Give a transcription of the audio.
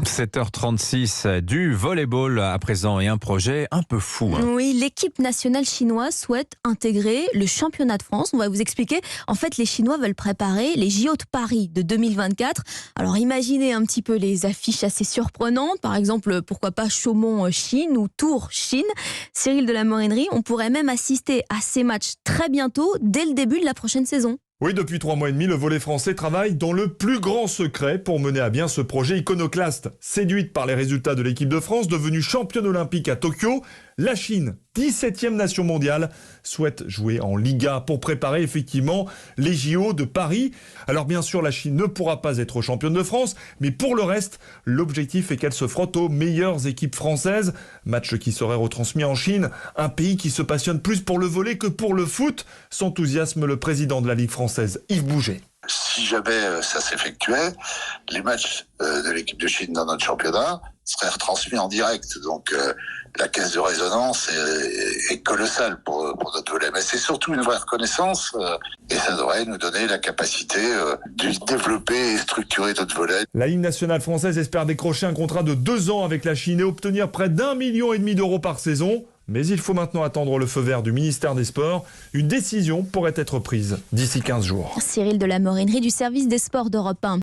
7h36, du volleyball à présent et un projet un peu fou. Oui, l'équipe nationale chinoise souhaite intégrer le championnat de France. On va vous expliquer. En fait, les Chinois veulent préparer les JO de Paris de 2024. Alors imaginez un petit peu les affiches assez surprenantes. Par exemple, pourquoi pas Chaumont-Chine ou Tours-Chine. Cyril de la Morinerie, on pourrait même assister à ces matchs très bientôt, dès le début de la prochaine saison. Oui, depuis 3 mois et demi, le volley français travaille dans le plus grand secret pour mener à bien ce projet iconoclaste. Séduite par les résultats de l'équipe de France, devenue championne olympique à Tokyo, la Chine, 17e nation mondiale, souhaite jouer en Liga pour préparer effectivement les JO de Paris. Alors bien sûr, la Chine ne pourra pas être championne de France, mais pour le reste, l'objectif est qu'elle se frotte aux meilleures équipes françaises. Match qui serait retransmis en Chine, un pays qui se passionne plus pour le volley que pour le foot. S'enthousiasme le président de la Ligue française, Yves Bouget. Si jamais ça s'effectuait, les matchs de l'équipe de Chine dans notre championnat seraient retransmis en direct. Donc la caisse de résonance est colossale pour notre volley. Mais c'est surtout une vraie reconnaissance et ça devrait nous donner la capacité de développer et structurer notre volley. La Ligue nationale française espère décrocher un contrat de 2 ans avec la Chine et obtenir près d'1,5 million d'euros par saison. Mais il faut maintenant attendre le feu vert du ministère des Sports. Une décision pourrait être prise d'ici 15 jours. Cyril de la Morinerie du service des sports d'Europe 1.